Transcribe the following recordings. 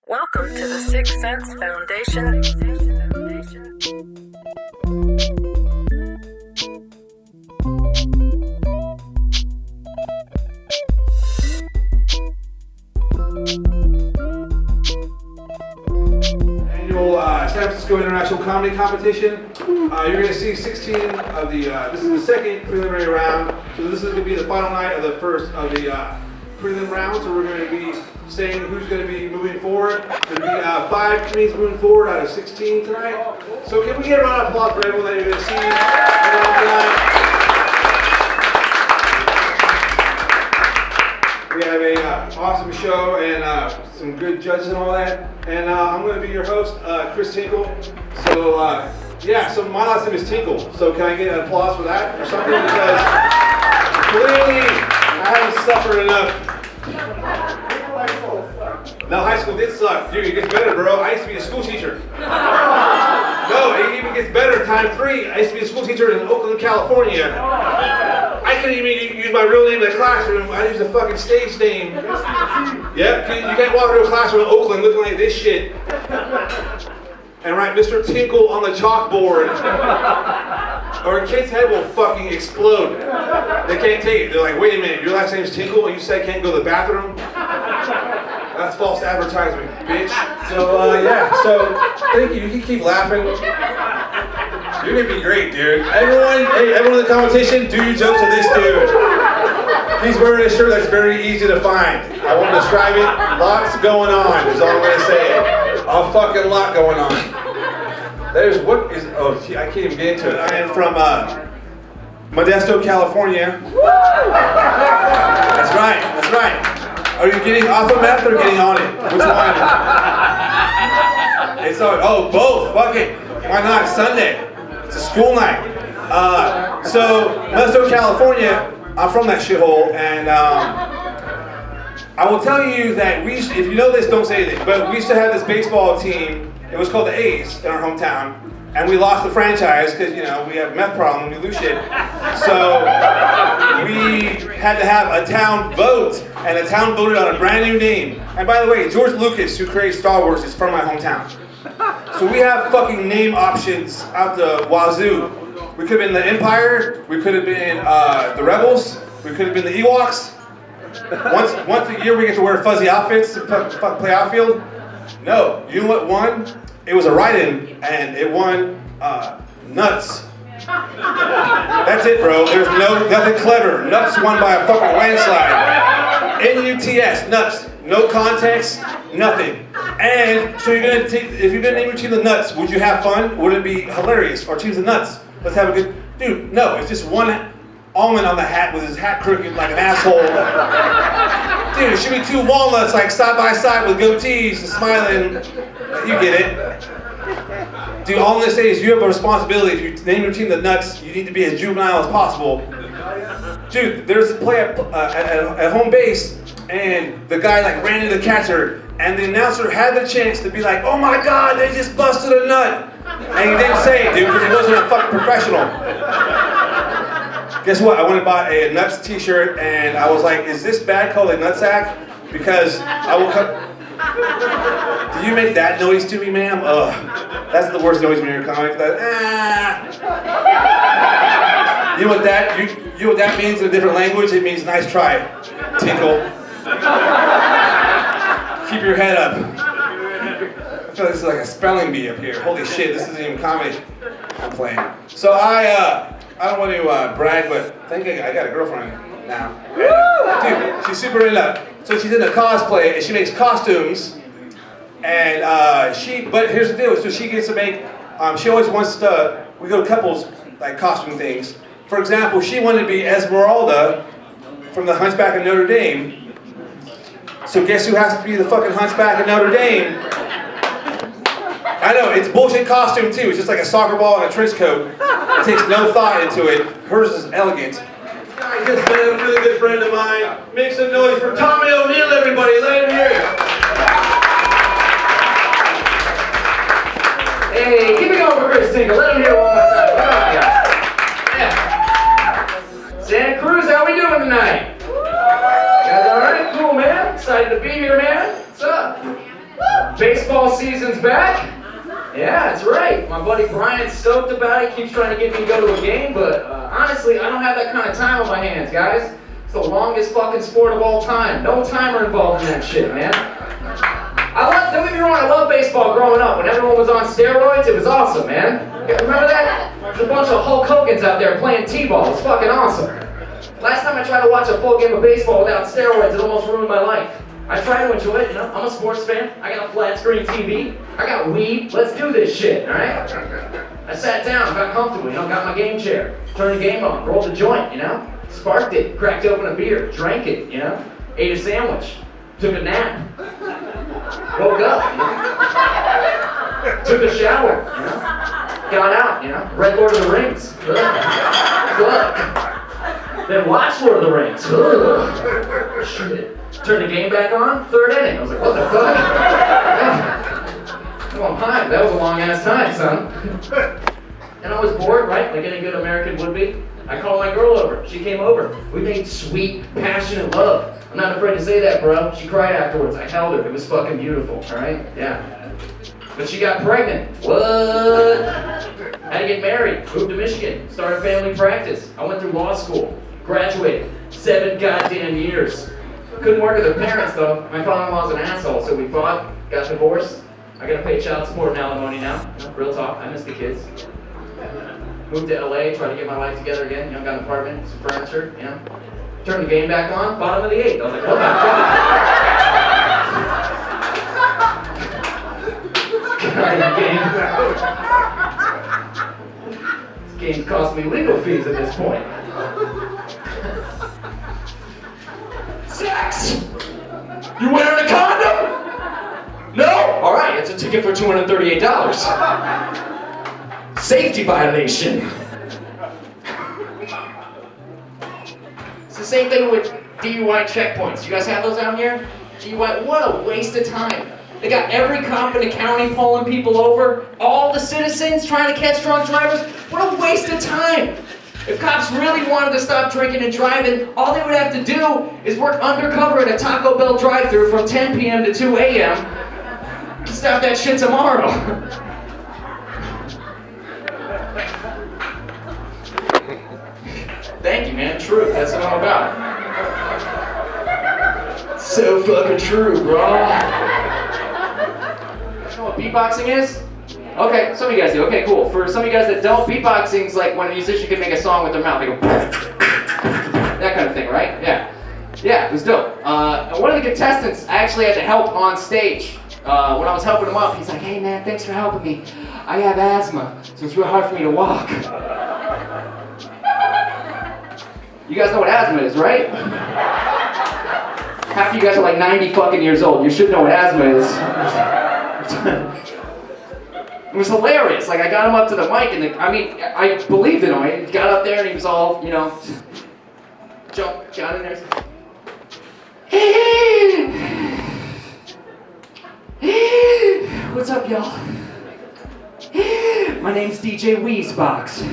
Welcome to the Sixth Sense Foundation. Annual San Francisco International Comedy Competition. You're going to see 16 of the, this is the second preliminary round, so this is going to be the final night of the first of the prelim round, so we're going to be saying who's going to be moving forward. There's going to be 5 comedians moving forward out of 16 tonight. So can we get a round of applause for everyone that you're going to see tonight? We have a awesome show and some good judges and all that. And I'm going to be your host, Chris Tinkle. So yeah, so my last name is Tinkle. So can I get an applause for that or something? Because clearly I haven't suffered enough. No, high school did suck. Dude, it gets better, bro. I used to be a school teacher. No, it even gets better, time 3. I used to be a school teacher in Oakland, California. I couldn't even use my real name in the classroom. I used a fucking stage name. Yep, you can't walk into a classroom in Oakland looking like this shit and write Mr. Tinkle on the chalkboard, or a kid's head will fucking explode. They can't take it. They're like, wait a minute, your last name's Tinkle and you said I can't go to the bathroom? That's false advertising, bitch. So, yeah, so thank you. You can keep laughing. You're gonna be great, dude. Everyone in the competition, do your jokes to this dude. He's wearing a shirt that's very easy to find. I won't describe it. Lots going on is all I'm gonna say. A fucking lot going on. There's what is, oh, I can't even get into it. I am from Modesto, California. That's right, that's right. Are you getting off of meth or getting on it? Which one? It's oh, both. Fuck it. Why not? Sunday. It's a school night. So Modesto, California. I'm from that shithole, and I will tell you that if you know this, don't say anything. But we used to have this baseball team. It was called the A's in our hometown. And we lost the franchise because, you know, we have a meth problem, we lose shit. So we had to have a town vote, and the town voted on a brand new name. And by the way, George Lucas, who created Star Wars, is from my hometown. So we have fucking name options out the wazoo. We could have been the Empire, we could have been the Rebels, we could have been the Ewoks. Once a year we get to wear fuzzy outfits to play outfield. No, you know what won? It was a write-in, and it won nuts. That's it, bro. There's nothing clever. Nuts won by a fucking landslide. N-U-T-S, nuts. No context, nothing. And so if you're gonna name your team the Nuts, would you have fun? Would it be hilarious? Our team's the Nuts. Let's have a good, dude. No, it's just one almond on the hat with his hat crooked like an asshole. Dude, it should be 2 walnuts like side by side with goatees and smiling. You get it. Dude, all I'm gonna say is you have a responsibility. If you name your team the Nuts, you need to be as juvenile as possible. Dude, there's a play at home base, and the guy like ran into the catcher, and the announcer had the chance to be like, oh my God, they just busted a nut. And he didn't say it, dude, because he wasn't a fucking professional. Guess what? I went and bought a Nuts t-shirt, and I was like, is this bad called a nutsack? Because I will cut. Do you make that noise to me, ma'am? Ugh. That's the worst noise when you're a comic. You know what that means in a different language? It means nice try. Tinkle. Keep your head up. I feel like this is like a spelling bee up here. Holy shit, this isn't even comedy I'm playing. So I don't want to brag, but I think I got a girlfriend now. Dude, she's super into that. So she's into cosplay, and she makes costumes. And but here's the deal. So she gets to make, she always wants to, we go to couples, like costume things. For example, she wanted to be Esmeralda from the Hunchback of Notre Dame. So guess who has to be the fucking Hunchback of Notre Dame? I know, it's bullshit costume too. It's just like a soccer ball and a trench coat. It takes no thought into it. Hers is elegant. I just met a really good friend of mine. Make some noise for Tommy O'Neill, everybody. Let him hear it. Hey, keep it going for Chris Tinkle. Let him hear it one more time. Come on, guys. Yeah. Santa Cruz, how we doing tonight? You guys all right? Cool, man. Excited to be here, man. What's up? Baseball season's back? Yeah, that's right. My buddy Brian's stoked about it, keeps trying to get me to go to a game, but honestly, I don't have that kind of time on my hands, guys. It's the longest fucking sport of all time. No timer involved in that shit, man. Don't get me wrong, I love baseball growing up. When everyone was on steroids, it was awesome, man. Remember that? There's a bunch of Hulk Hogans out there playing T-ball. It's fucking awesome. Last time I tried to watch a full game of baseball without steroids, it almost ruined my life. I try to enjoy it, you know? I'm a sports fan. I got a flat screen TV. I got weed. Let's do this shit, alright? I sat down, got comfortable, you know, got my game chair, turned the game on, rolled a joint, you know? Sparked it, cracked open a beer, drank it, you know? Ate a sandwich, took a nap, woke up, you know? Took a shower, you know? Got out, you know? Read Lord of the Rings. Fuck. Then watched Lord of the Rings. Shit. Turned the game back on, third inning. I was like, what the fuck? Well, hi, that was a long ass time, son. And I was bored, right? Like any good American would be. I called my girl over. She came over. We made sweet, passionate love. I'm not afraid to say that, bro. She cried afterwards. I held her. It was fucking beautiful, alright? Yeah. But she got pregnant. What? Had to get married. Moved to Michigan. Started family practice. I went through law school. Graduated. 7 goddamn years. Couldn't work with her parents, though. My father-in-law's an asshole, so we fought, got divorced. I gotta pay child support and alimony now. You know, real talk. I miss the kids. Moved to LA, tried to get my life together again. You know, got an apartment, some furniture, you know. Turned the game back on, bottom of the 8th. I was like, what the fuck? This game's cost me legal fees at this point. Sex! You wearing a condom? No? Alright, it's a ticket for $238. Safety violation. It's the same thing with DUI checkpoints. You guys have those out here? DUI, what a waste of time. They got every cop in the county pulling people over, all the citizens trying to catch drunk drivers. What a waste of time. If cops really wanted to stop drinking and driving, all they would have to do is work undercover at a Taco Bell drive-thru from 10 p.m. to 2 a.m. to stop that shit tomorrow. Thank you, man. True. That's what I'm about. So fucking true, bro. You know what beatboxing is? Okay, some of you guys do. Okay, cool. For some of you guys that don't, beatboxing's like when a musician can make a song with their mouth. They go, that kind of thing, right? Yeah. Yeah, it was dope. One of the contestants, I actually had to help on stage. When I was helping him up, he's like, hey man, thanks for helping me. I have asthma, so it's real hard for me to walk. You guys know what asthma is, right? Half of you guys are like 90 fucking years old. You should know what asthma is. It was hilarious. Like, I got him up to the mic, and I believed in him. He got up there, and he was all, you know, got in there. What's up, y'all? My name's DJ Wheezebox.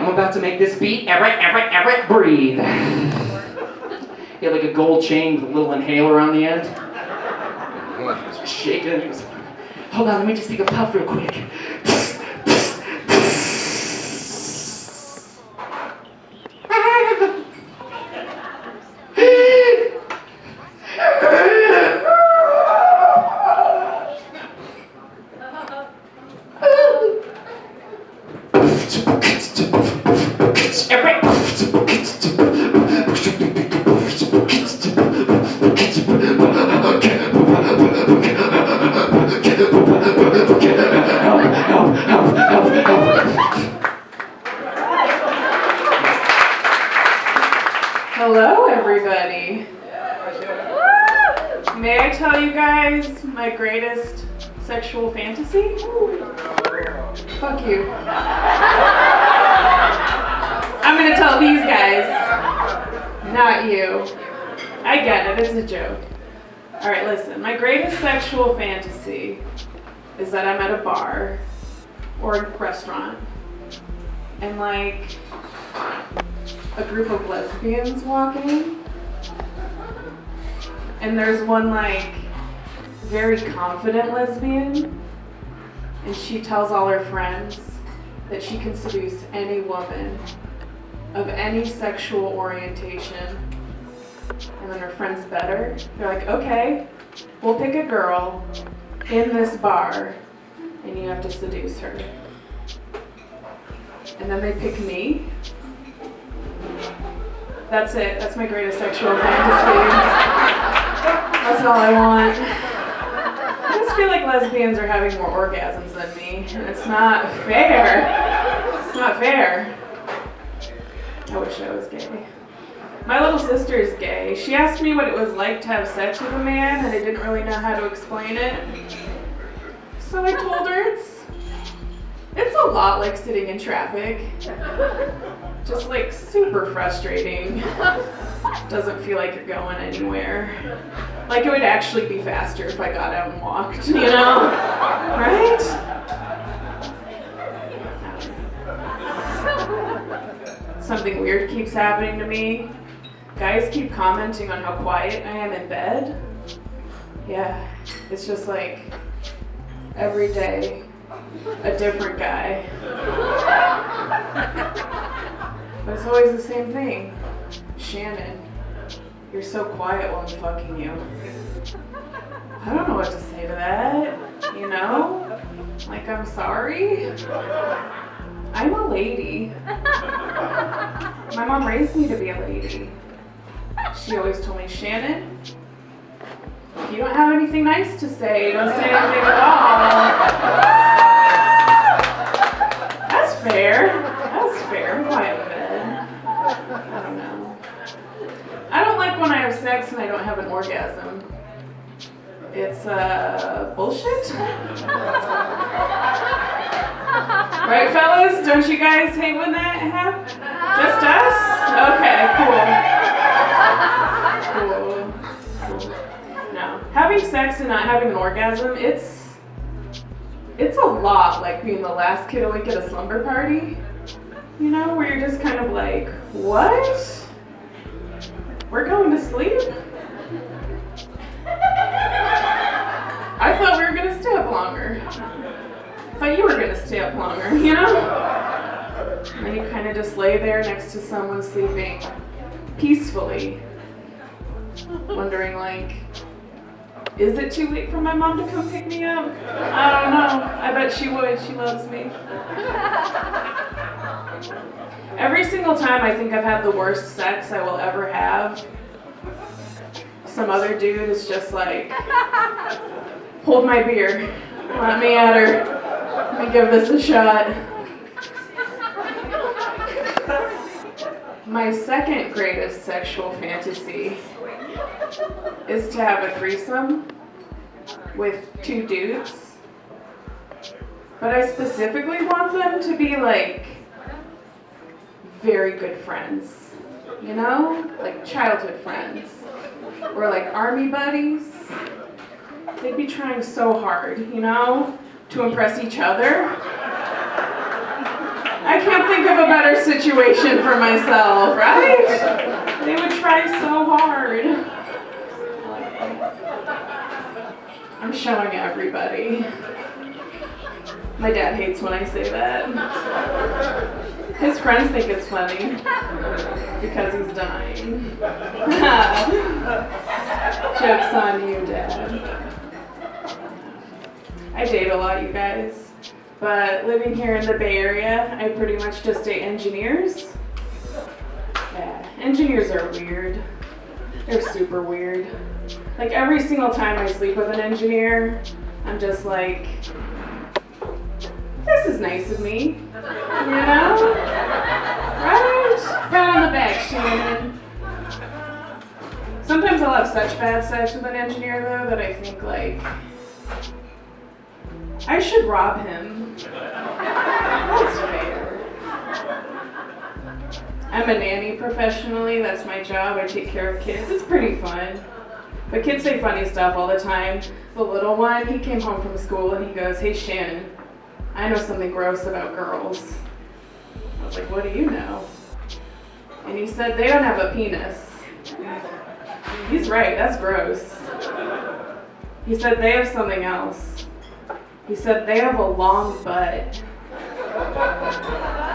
I'm about to make this beat. Everett, breathe. He had like a gold chain with a little inhaler on the end. Just shaking it. He was like, hold on, let me just take a puff real quick. Hello, everybody. May I tell you guys my greatest sexual fantasy? Fuck you. I'm gonna tell these guys, not you. I get it, it's a joke. Alright, listen, my greatest sexual fantasy is that I'm at a bar or a restaurant and like a group of lesbians walk in And there's one like very confident lesbian, and she tells all her friends that she can seduce any woman of any sexual orientation. And then her friends bet her. They're like, okay, we'll pick a girl in this bar and you have to seduce her. And then they pick me. That's it. That's my greatest sexual fantasy. That's all I want. I just feel like lesbians are having more orgasms than me, and it's not fair. It's not fair. I wish I was gay. My little sister is gay. She asked me what it was like to have sex with a man, and I didn't really know how to explain it. So I told her it's a lot like sitting in traffic. Just like super frustrating. Doesn't feel like you're going anywhere. Like it would actually be faster if I got out and walked, you know? Right? Something weird keeps happening to me. Guys keep commenting on how quiet I am in bed. Yeah, it's just like every day a different guy. But it's always the same thing. Shannon, you're so quiet while I'm fucking you. I don't know what to say to that, you know? Like, I'm sorry. I'm a lady. My mom raised me to be a lady. She always told me, Shannon, if you don't have anything nice to say, don't say anything at all. That's fair. That's fair. I'm quiet in bed. I don't know. I don't like when I have sex and I don't have an orgasm. It's bullshit. Right, fellas? Don't you guys hate when that happens? Just us? Okay, cool. No. Having sex and not having an orgasm, it's a lot like being the last kid awake at a slumber party. You know, where you're just kind of like, what? We're going to sleep? I thought we were going to stay up longer. I thought you were going to stay up longer, you know? And then you kind of just lay there next to someone sleeping peacefully, wondering like, is it too late for my mom to come pick me up? I don't know. I bet she would. She loves me. Every single time I think I've had the worst sex I will ever have, some other dude is just like, hold my beer. Let me at her. Let me give this a shot. My second greatest sexual fantasy is to have a threesome with two dudes. But I specifically want them to be like very good friends, you know? Like childhood friends. Or like army buddies. They'd be trying so hard, you know, to impress each other. I can't think of a better situation for myself, right? They would try so hard. I'm showing everybody. My dad hates when I say that. His friends think it's funny because he's dying. Joke's on you, Dad. I date a lot, you guys. But living here in the Bay Area, I pretty much just date engineers. Yeah, engineers are weird. They're super weird. Like every single time I sleep with an engineer, I'm just like, this is nice of me, you know? Right? Pat on the back, Shannon. Sometimes I'll have such bad sex with an engineer though that I think like, I should rob him. That's fair. I'm a nanny professionally, that's my job. I take care of kids. It's pretty fun. But kids say funny stuff all the time. The little one, he came home from school and he goes, hey Shannon, I know something gross about girls. I was like, what do you know? And he said, they don't have a penis. He's right, that's gross. He said they have something else. He said they have a long butt.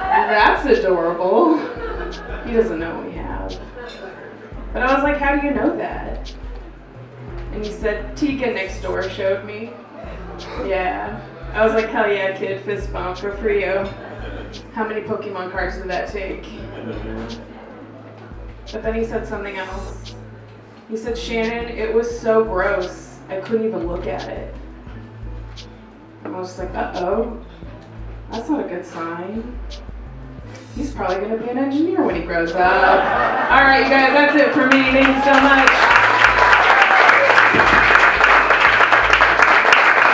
That's adorable. He doesn't know what we have. But I was like, how do you know that? And he said, Tika next door showed me. Yeah. I was like, hell yeah, kid, fist bump, good for you. How many Pokemon cards did that take? But then he said something else. He said, Shannon, it was so gross, I couldn't even look at it. And I was just like, uh-oh, that's not a good sign. He's probably gonna be an engineer when he grows up. All right, you guys, that's it for me. Thank you so much.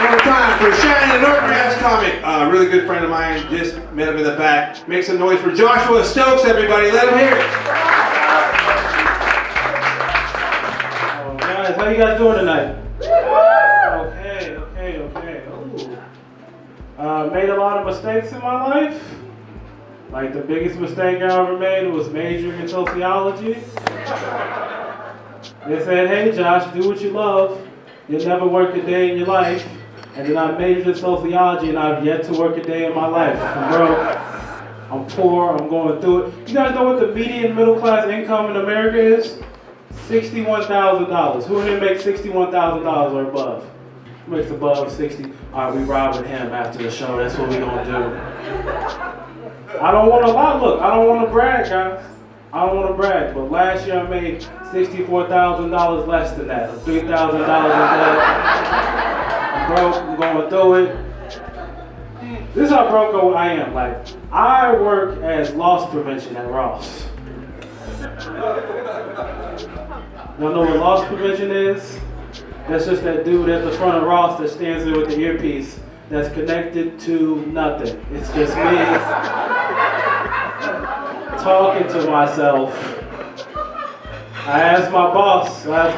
One more time for Shannon Northman's comic. A really good friend of mine, just met him in the back. Make some noise for Joshua Stokes, everybody. Let him hear it. Oh, guys, how you guys doing tonight? Okay. Ooh. Made a lot of mistakes in my life. Like the biggest mistake I ever made was majoring in sociology. They said, hey Josh, do what you love. You'll never work a day in your life. And then I majored in sociology and I've yet to work a day in my life. I'm broke, I'm poor, I'm going through it. You guys know what the median middle class income in America is? $61,000. Who here makes $61,000 or above? Who makes above 60? All right, we robbing him after the show. That's what we gonna do. I don't want to look. I don't want to brag, guys. I don't want to brag, but last year I made $64,000 less than that, or $3,000 less. I'm broke. I'm going through it. This is how broke I am. Like, I work as loss prevention at Ross. Y'all know what loss prevention is? That's just that dude at the front of Ross that stands there with the earpiece that's connected to nothing. It's just me talking to myself. I asked my boss, I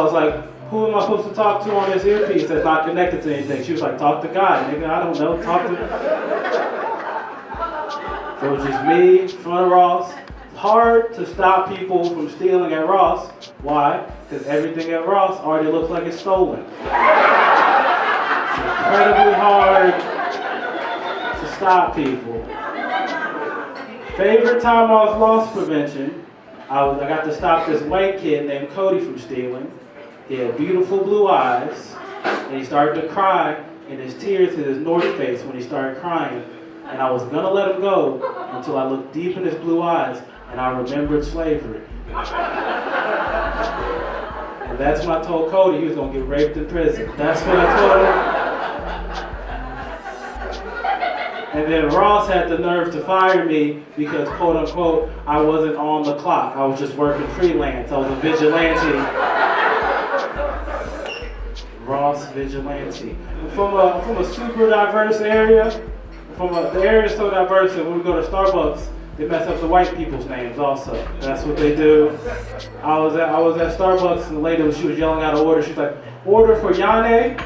was like, who am I supposed to talk to on this earpiece that's not connected to anything? She was like, talk to God, nigga, I don't know, talk to... So it was just me, front of Ross. Hard to stop people from stealing at Ross. Why? Because everything at Ross already looks like it's stolen. It's incredibly hard to stop people. Favorite time I was loss prevention, I got to stop this white kid named Cody from stealing. He had beautiful blue eyes, and he started to cry, and his tears hit his North Face when he started crying. And I was gonna let him go until I looked deep in his blue eyes, and I remembered slavery. And that's when I told Cody he was gonna get raped in prison. That's what I told him. And then Ross had the nerve to fire me because, quote unquote, I wasn't on the clock. I was just working freelance. I was a vigilante. Ross vigilante. From a super diverse area. The area is so diverse that when we go to Starbucks, they mess up the white people's names also. That's what they do. I was at Starbucks and the lady, she was yelling out an order. She's like, order for Yane?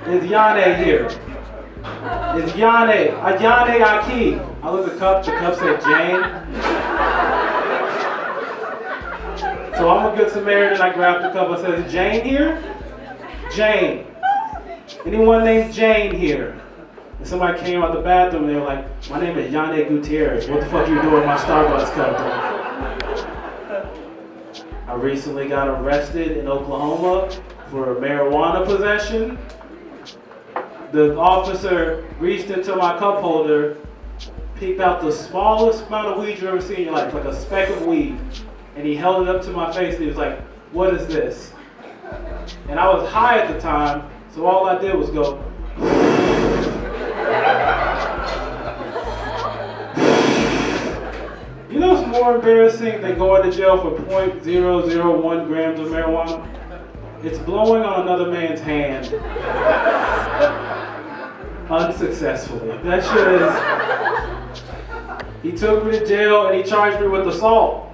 Is Yane here? Is Yane? Yane Aki. I looked at the cup said Jane. So I'm a good Samaritan, I grabbed the cup, I said, is Jane here? Jane. Anyone named Jane here? And somebody came out the bathroom and they were like, my name is Yane Gutierrez. What the fuck are you doing with my Starbucks cup? I recently got arrested in Oklahoma for marijuana possession. The officer reached into my cup holder, picked out the smallest amount of weed you've ever seen in your life, like a speck of weed. And he held it up to my face and he was like, what is this? And I was high at the time, so all I did was go, you know what's more embarrassing than going to jail for 0.001 grams of marijuana? It's blowing on another man's hand. Unsuccessfully. That shit is... He took me to jail and he charged me with assault.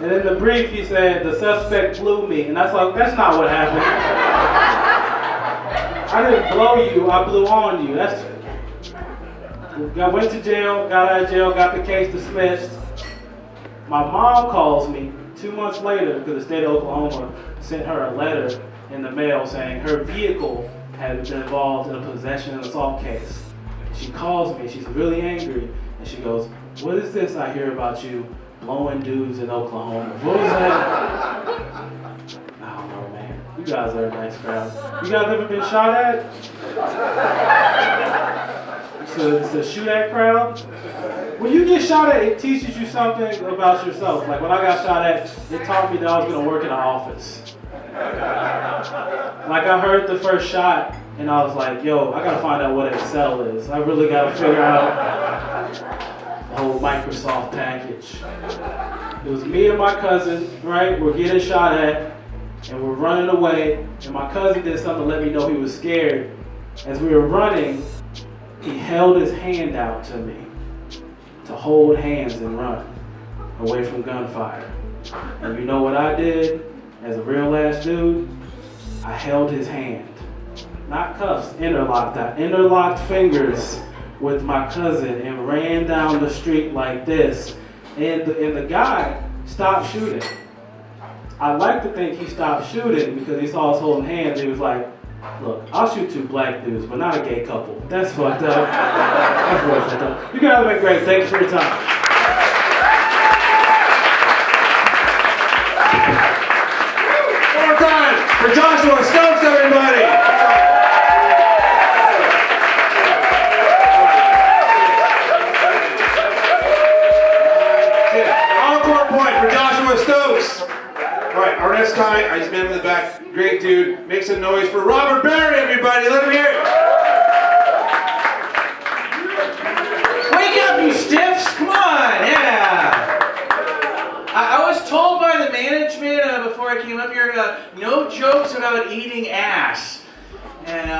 And in the brief he said, the suspect blew me. And that's like, that's not what happened. I didn't blow you, I blew on you. I went to jail, got out of jail, got the case dismissed. My mom calls me 2 months later, because the state of Oklahoma sent her a letter in the mail saying her vehicle had been involved in a possession and assault case. She calls me, she's really angry, and she goes, "What is this I hear about you blowing dudes in Oklahoma? What was that?" I don't know, man. You guys are a nice crowd. You guys ever been shot at? So it's a shoot at crowd? When you get shot at, it teaches you something about yourself. Like when I got shot at, it taught me that I was gonna work in an office. Like I heard the first shot and I was like, yo, I gotta find out what Excel is. I really gotta figure out the whole Microsoft package. It was me and my cousin, right? We're getting shot at and we're running away. And my cousin did something to let me know he was scared. As we were running, he held his hand out to me to hold hands and run away from gunfire. And you know what I did as a real ass dude? I held his hand. Not cuffs, interlocked. I interlocked fingers with my cousin and ran down the street like this. And the guy stopped shooting. I like to think he stopped shooting because he saw us holding hands. He was like, look, I'll shoot 2 black dudes, but not a gay couple. That's fucked up. That's really fucked up. You guys have been great. Thanks for your time. One more time for Joshua Stokes, everybody. Encore point for Joshua Stokes. All right, our next guy, I just met him in the back. Great dude. Make some noise for Robert Barry, everybody. Let him hear it. Wake up, you stiffs! Come on, yeah! I was told by the management before I came up here, no jokes about eating ass. And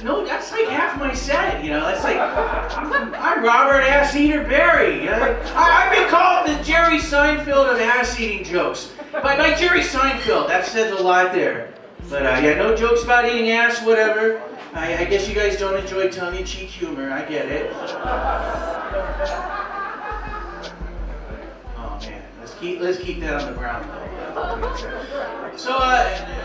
no, that's like half my set, you know. That's like, I'm Robert Ass Eater Barry. I've been called the Jerry Seinfeld of ass-eating jokes. By Jerry Seinfeld, that says a lot there. But yeah, no jokes about eating ass, whatever. I guess you guys don't enjoy tongue-in-cheek humor, I get it. Oh man, let's keep that on the ground though. So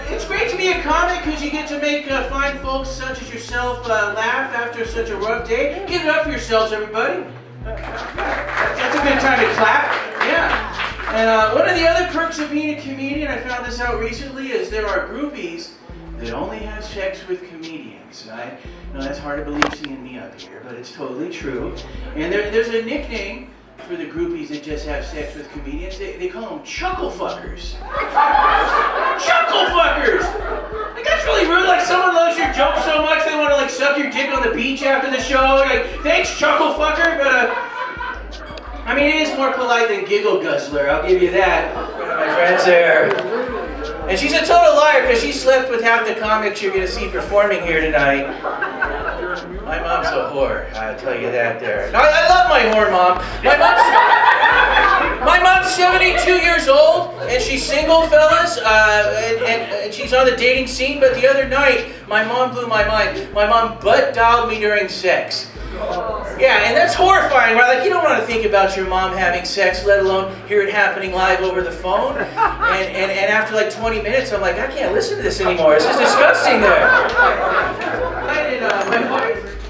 it's great to be a comic because you get to make fine folks such as yourself laugh after such a rough day. Give it up for yourselves, everybody. That's a good time to clap. Yeah. And one of the other perks of being a comedian, I found this out recently, is there are groupies that only have sex with comedians. I know that's hard to believe seeing me up here, but it's totally true. And there's a nickname for the groupies that just have sex with comedians. They call them chuckle fuckers. Chuckle fuckers! Like that's really rude. Like someone loves your joke so much they want to like suck your dick on the beach after the show. Like, thanks, chuckle fucker, but I mean, it is more polite than giggle guzzler, I'll give you that. My friend's there. And she's a total liar because she slept with half the comics you're going to see performing here tonight. My mom's a whore, I'll tell you that there. No, I love my whore mom. My mom's 72 years old, and she's single, fellas, and she's on the dating scene, but the other night, my mom blew my mind. My mom butt dialed me during sex. Yeah, and that's horrifying, right? Like, you don't want to think about your mom having sex, let alone hear it happening live over the phone. And after like 20 minutes, I'm like, I can't listen to this anymore. This is disgusting there.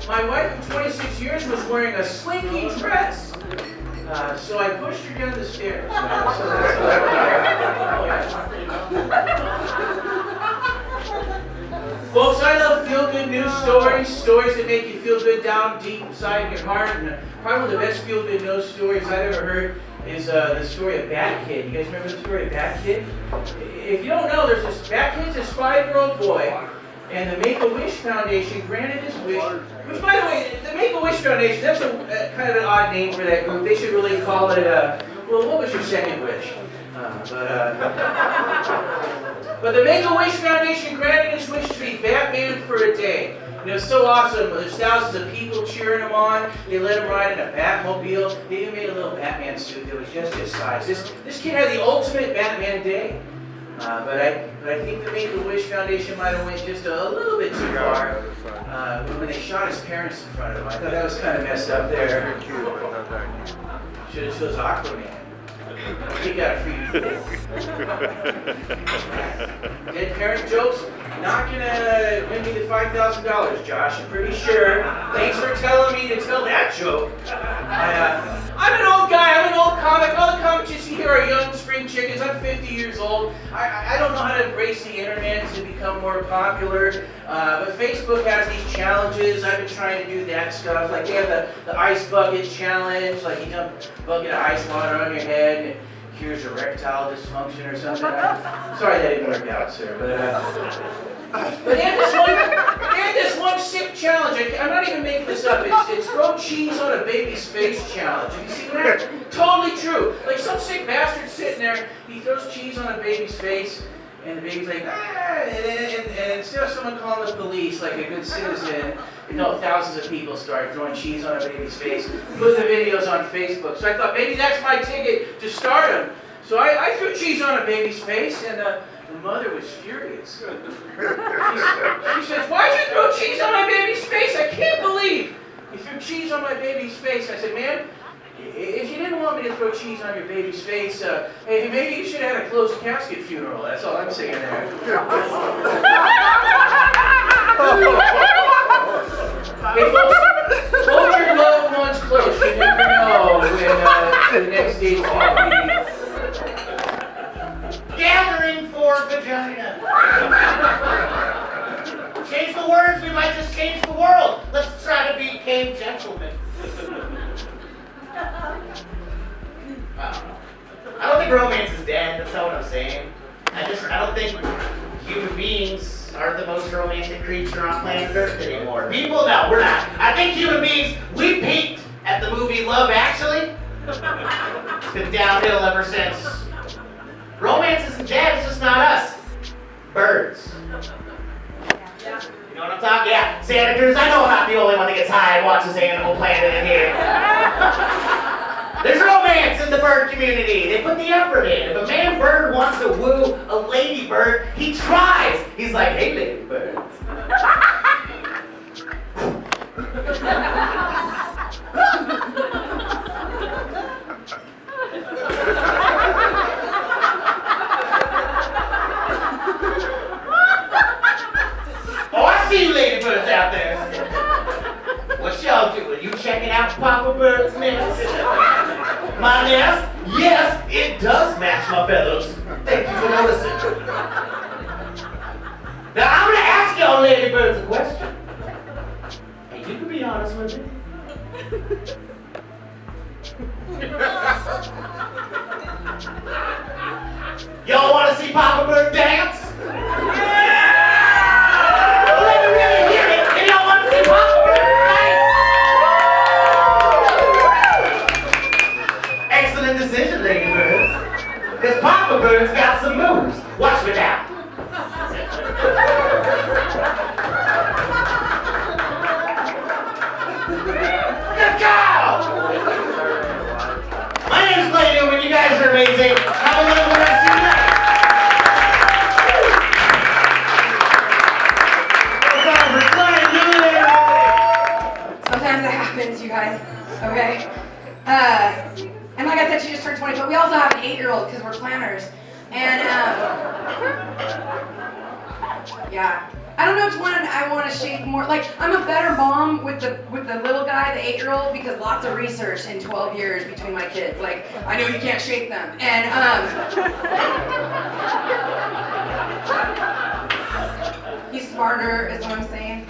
My wife of 26 years was wearing a slinky dress. So I pushed her down the stairs. Folks, I love feel-good news stories that make you feel good down deep inside your heart. And probably the best feel-good news stories I've ever heard is the story of Bat Kid. You guys remember the story of Bat Kid? If you don't know, there's this Bat Kid's a 5-year-old boy, and the Make-A-Wish Foundation granted his wish. Which, by the way, the Make-A-Wish Foundation, that's a kind of an odd name for that group. They should really call it well, what was your second wish? But the Make-A-Wish Foundation granted his wish to be Batman for a day. And it was so awesome. There's thousands of people cheering him on. They let him ride in a Batmobile. They even made a little Batman suit that was just his size. This kid had the ultimate Batman day. But I think the Make-A-Wish Foundation might have went just a little bit too far when they shot his parents in front of him. I thought that was kind of messed up there. Should have chose Aquaman. You got a free Dead parent jokes, not gonna win me the $5,000, Josh. I'm pretty sure. Thanks for telling me to tell that joke. I'm an old guy. I'm an old comic. All the comics you see here are young spring chickens. I'm 50 years old. I don't know how to embrace the internet to become more popular. But Facebook has these challenges. I've been trying to do that stuff. Like they have the ice bucket challenge. Like you dump a bucket of ice water on your head and cures erectile dysfunction or something. Sorry that didn't work out, sir. But they had this one sick challenge. I'm not even making this up. It's throw cheese on a baby's face challenge. Have you seen that? Totally true. Like some sick bastard sitting there, he throws cheese on a baby's face, and the baby's like, ah, and instead of someone calling the police like a good citizen, thousands of people start throwing cheese on a baby's face, put the videos on Facebook. So I thought maybe that's my ticket to stardom. So I threw cheese on a baby's face, and the mother was furious. She says, why'd you throw cheese on my baby's face? I can't believe you threw cheese on my baby's face. I said, ma'am, if you didn't want me to throw cheese on your baby's face, hey, maybe you should have had a closed casket funeral. That's all I'm saying there. Hey folks, hold your loved ones close. You never know when the next day's going to be. Gathering for vagina. Change the words, we might just change the world. Let's try to be cave gentlemen. I don't know. I don't think romance is dead, that's not what I'm saying. I don't think human beings are the most romantic creature on planet Earth anymore. People, no, we're not. I think human beings, we peaked at the movie Love Actually. It's been downhill ever since. Romance isn't dead, it's just not us. Birds. You know what I'm talking? Yeah, Santa Cruz, I know I'm not the only one that gets high and watches Animal Planet in here. There's romance in the bird community. They put the effort in. If a man bird wants to woo a lady bird, he tries. He's like, hey, lady bird. Oh, I see you lady birds out there. What y'all doing? You checking out Papa Bird's nest? My nest? Yes, it does match my feathers. Thank you for noticing. Now I'm gonna ask y'all ladybirds a question. And you can be honest with me. Y'all wanna see Papa Bird dance? Let me really hear it. And y'all wanna see Papa Bird, right? Excellent decision, ladybirds. Because Papa Bird's got some moves. Watch me now. Good job! My name's Clay Newman. You guys are amazing. Have a wonderful rest of your night. Sometimes it happens, you guys. Okay? And like I said, she just turned 20, but we also have an 8-year-old because we're planners. And, yeah. I don't know which one I want to shape more. Like, I'm a better mom with the little guy, the 8-year-old, because lots of research in 12 years between my kids. Like, I know you can't shape them. And, he's smarter, is what I'm saying.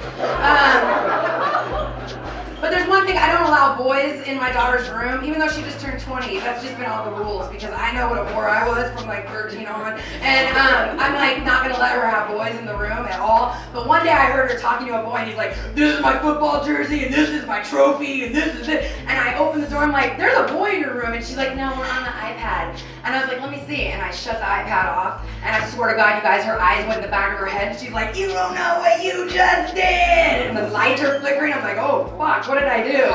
But there's one thing, I don't allow boys in my daughter's room, even though she just turned 20. That's just been all the rules, because I know what a whore I was from like 13 on. And I'm like not gonna let her have boys in the room at all. But one day I heard her talking to a boy and he's like, this is my football jersey and this is my trophy and this is it. And I opened the door, I'm like, there's a boy in your room. And she's like, no, we're on the iPad. And I was like, let me see. And I shut the iPad off. And I swear to God, you guys, her eyes went in the back of her head. And she's like, you don't know what you just did. And the lights are flickering. I'm like, oh, fuck, what did I do?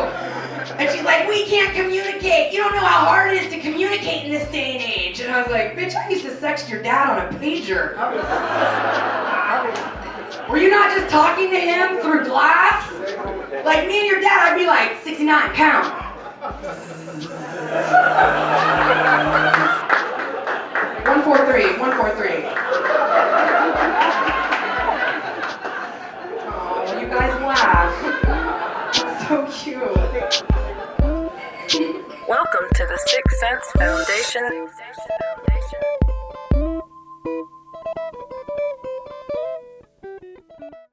And she's like, we can't communicate. You don't know how hard it is to communicate in this day and age. And I was like, bitch, I used to sext your dad on a pager. Were you not just talking to him through glass? Like me and your dad, I'd be like, 69 pounds. 143. 143. Oh, you guys laugh. It's so cute. Welcome to the Sixth Sense Foundation.